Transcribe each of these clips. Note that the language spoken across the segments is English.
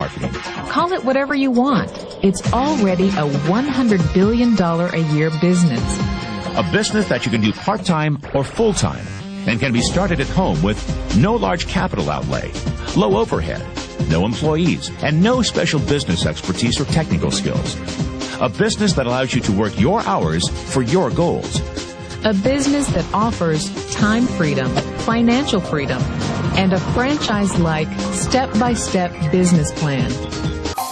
marketing. Call it whatever you want. It's already a $100 billion a year business. A business that you can do part-time or full-time and can be started at home with no large capital outlay, low overhead, no employees, and no special business expertise or technical skills. A business that allows you to work your hours for your goals. A business that offers time freedom, financial freedom, and a franchise-like, step-by-step business plan.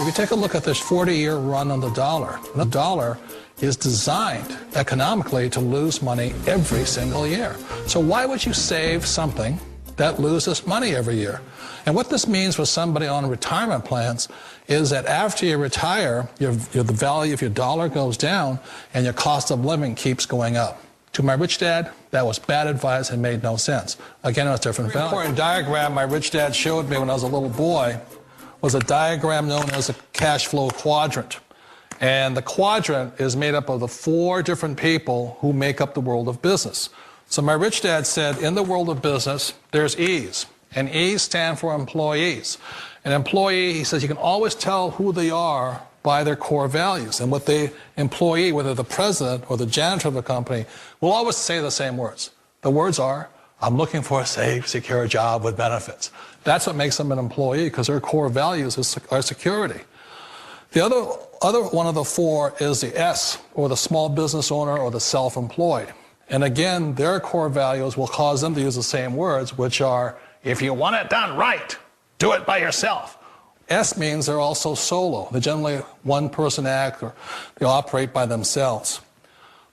If you take a look at this 40-year run on the dollar is designed economically to lose money every single year. So why would you save something that loses money every year? And what this means for somebody on retirement plans is that after you retire, the value of your dollar goes down and your cost of living keeps going up. To my rich dad, that was bad advice and made no sense. Again, it was different value. An important diagram my rich dad showed me when I was a little boy was a diagram known as a cash flow quadrant. And the quadrant is made up of the 4 different people who make up the world of business. So my rich dad said, in the world of business, there's E's. And E's stand for employees. An employee, he says, you can always tell who they are by their core values. And what the employee, whether the president or the janitor of the company, will always say the same words. The words are, I'm looking for a safe, secure job with benefits. That's what makes them an employee, because their core values are security. The other one of the 4 is the S, or the small business owner or the self-employed. And again, their core values will cause them to use the same words, which are, if you want it done right, do it by yourself. S means they're also solo. They're generally one-person act, or they operate by themselves.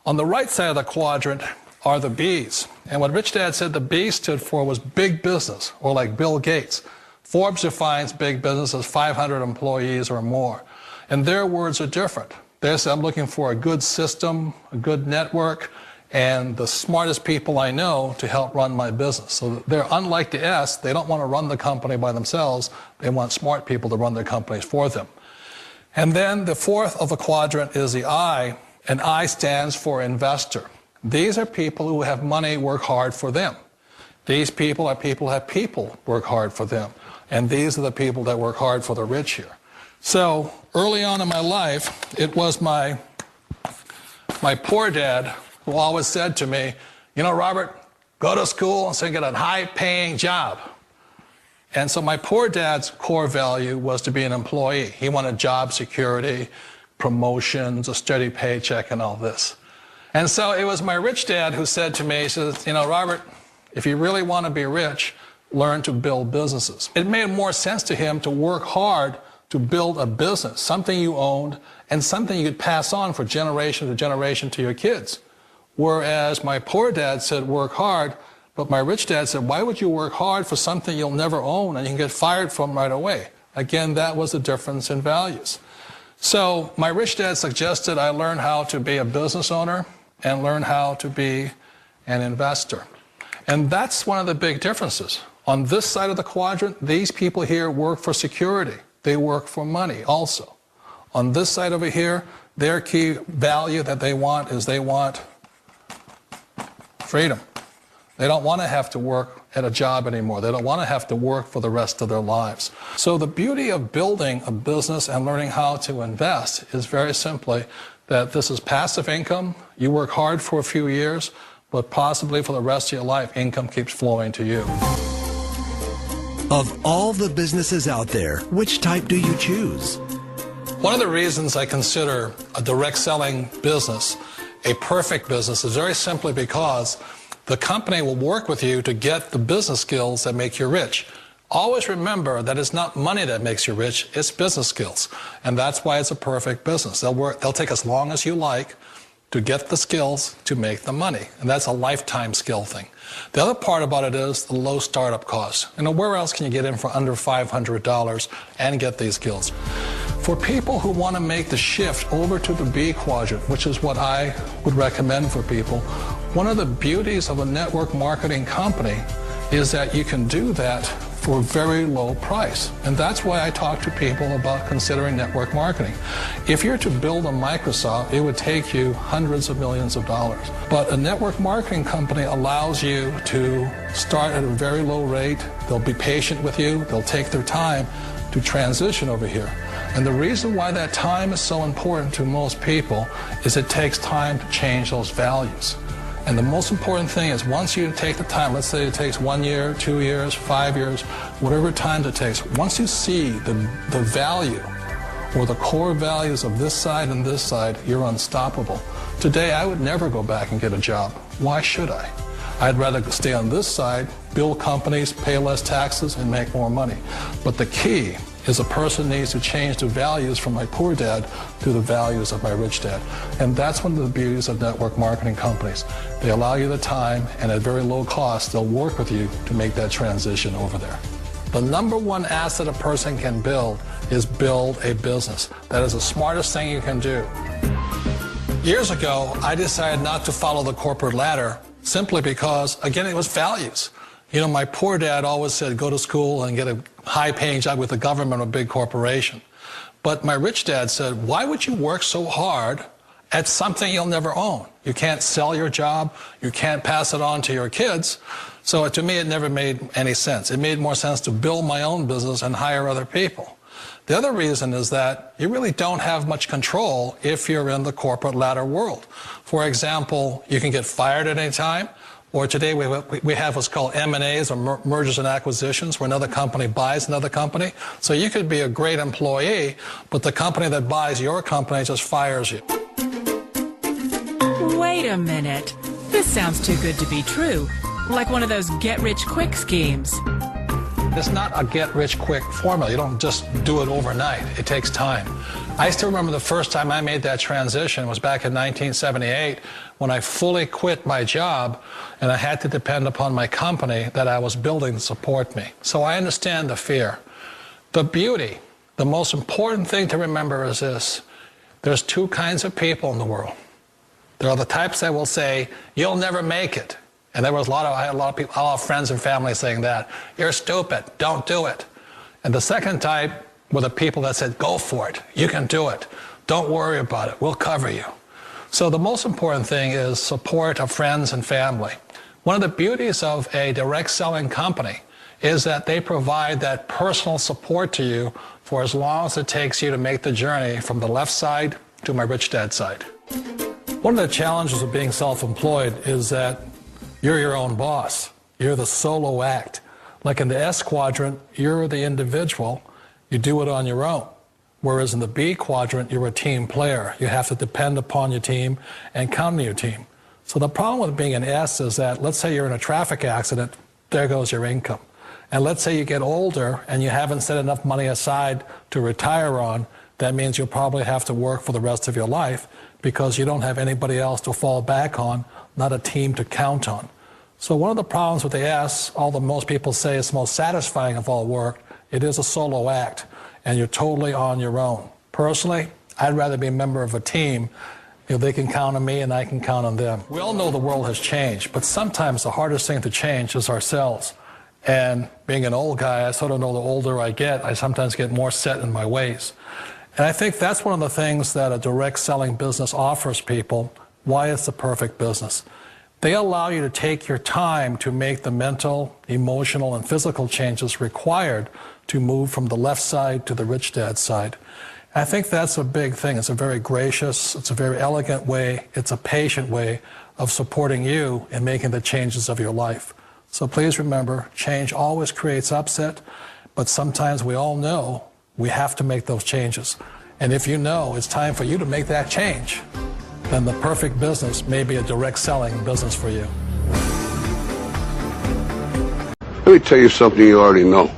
On the right side of the quadrant are the B's. And what Rich Dad said the B stood for was big business, or like Bill Gates. Forbes defines big business as 500 employees or more. And their words are different. They say, I'm looking for a good system, a good network, and the smartest people I know to help run my business. So they're unlike the S. They don't want to run the company by themselves. They want smart people to run their companies for them. And then the 4th of the quadrant is the I, and I stands for investor. These are people who have money work hard for them. These people are people who have people work hard for them. And these are the people that work hard for the rich here. So early on in my life, it was my poor dad who always said to me, you know, Robert, go to school and so you get a high-paying job. And so my poor dad's core value was to be an employee. He wanted job security, promotions, a steady paycheck, and all this. And so it was my rich dad who said to me, he says, you know, Robert, if you really want to be rich, learn to build businesses. It made more sense to him to work hard to build a business, something you owned and something you could pass on for generation to generation to your kids. Whereas my poor dad said work hard, but my rich dad said, why would you work hard for something you'll never own and you can get fired from right away? Again, that was the difference in values. So my rich dad suggested I learn how to be a business owner and learn how to be an investor. And that's one of the big differences. On this side of the quadrant, these people here work for security. They work for money also. On this side over here, their key value that they want is they want freedom. They don't want to have to work at a job anymore. They don't want to have to work for the rest of their lives. So the beauty of building a business and learning how to invest is very simply that this is passive income. You work hard for a few years, but possibly for the rest of your life, income keeps flowing to you. Of all the businesses out there, which type do you choose? One of the reasons I consider a direct selling business a perfect business is very simply because the company will work with you to get the business skills that make you rich. Always remember that it's not money that makes you rich, it's business skills. And that's why it's a perfect business. They'll take as long as you like to get the skills to make the money. And that's a lifetime skill thing. The other part about it is the low startup cost. You know, where else can you get in for under $500 and get these skills? For people who want to make the shift over to the B quadrant, which is what I would recommend for people, one of the beauties of a network marketing company is that you can do that for a very low price. And that's why I talk to people about considering network marketing. If you're to build a Microsoft, it would take you hundreds of millions of dollars. But a network marketing company allows you to start at a very low rate. They'll be patient with you. They'll take their time to transition over here. And the reason why that time is so important to most people is it takes time to change those values. And the most important thing is once you take the time, let's say it takes 1 year, 2 years, 5 years, whatever time it takes, once you see the value or the core values of this side and this side, you're unstoppable. Today, I would never go back and get a job. Why should I? I'd rather stay on this side, build companies, pay less taxes, and make more money. But the key is a person needs to change the values from my poor dad to the values of my rich dad. And that's one of the beauties of network marketing companies. They allow you the time, and at very low cost, they'll work with you to make that transition over there. The number one asset a person can build is build a business. That is the smartest thing you can do. Years ago, I decided not to follow the corporate ladder simply because, again, it was values. You know, my poor dad always said, go to school and get a high-paying job with the government or a big corporation. But my rich dad said, why would you work so hard at something you'll never own? You can't sell your job. You can't pass it on to your kids. So to me, it never made any sense. It made more sense to build my own business and hire other people. The other reason is that you really don't have much control if you're in the corporate ladder world. For example, you can get fired at any time. Or today we have what's called M&As, or mergers and acquisitions, where another company buys another company. So you could be a great employee, but the company that buys your company just fires you. Wait a minute. This sounds too good to be true. Like one of those get-rich-quick schemes. It's not a get-rich-quick formula. You don't just do it overnight. It takes time. I still remember the first time I made that transition was back in 1978 when I fully quit my job and I had to depend upon my company that I was building to support me. So I understand the fear. The beauty, the most important thing to remember is this. There's two kinds of people in the world. There are the types that will say, you'll never make it. And I had a lot of people, a lot of friends and family saying that. You're stupid. Don't do it. And the second type were the people that said, go for it. You can do it. Don't worry about it. We'll cover you. So the most important thing is support of friends and family. One of the beauties of a direct selling company is that they provide that personal support to you for as long as it takes you to make the journey from the left side to my rich dad side. One of the challenges of being self-employed is that you're your own boss. You're the solo act. Like in the S quadrant, you're the individual. You do it on your own. Whereas in the B quadrant, you're a team player. You have to depend upon your team and count on your team. So the problem with being an S is that, let's say you're in a traffic accident, there goes your income. And let's say you get older and you haven't set enough money aside to retire on, that means you'll probably have to work for the rest of your life because you don't have anybody else to fall back on, not a team to count on. So one of the problems with the S, although most people say it's the most satisfying of all work, it is a solo act, and you're totally on your own. Personally, I'd rather be a member of a team. You know, they can count on me and I can count on them. We all know the world has changed, but sometimes the hardest thing to change is ourselves. And being an old guy, I sort of know the older I get, I sometimes get more set in my ways. And I think that's one of the things that a direct selling business offers people, why it's the perfect business. They allow you to take your time to make the mental, emotional, and physical changes required to move from the left side to the rich dad side. And I think that's a big thing. It's a very gracious, it's a very elegant way, it's a patient way of supporting you in making the changes of your life. So please remember, change always creates upset, but sometimes we all know we have to make those changes. And if you know it's time for you to make that change, then the perfect business may be a direct selling business for you. Let me tell you something you already know.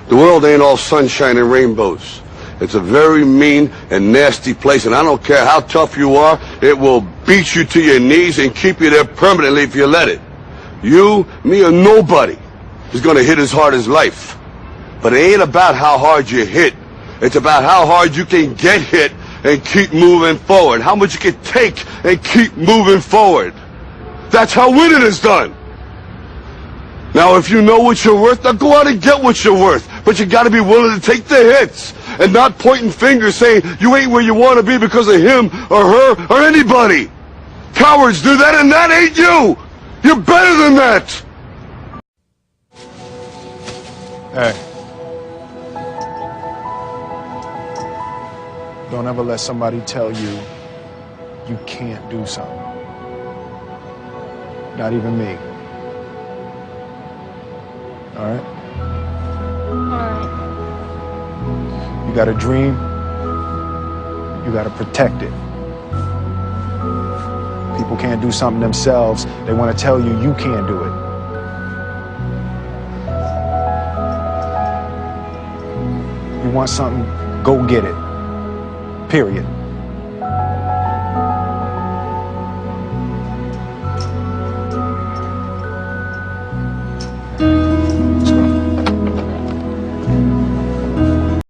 The world ain't all sunshine and rainbows. It's a very mean and nasty place, and I don't care how tough you are, it will beat you to your knees and keep you there permanently if you let it. You, me, or nobody is gonna hit as hard as life. But it ain't about how hard you hit. It's about how hard you can get hit and keep moving forward. How much you can take and keep moving forward. That's how winning is done. Now, if you know what you're worth, now go out and get what you're worth. But you gotta be willing to take the hits and not pointing fingers saying you ain't where you want to be because of him or her or anybody. Cowards do that, and that ain't you. You're better than that. Hey. Don't ever let somebody tell you you can't do something. Not even me. All right? Alright. You got a dream, you got to protect it. People can't do something themselves. They want to tell you you can't do it. You want something, go get it. Period.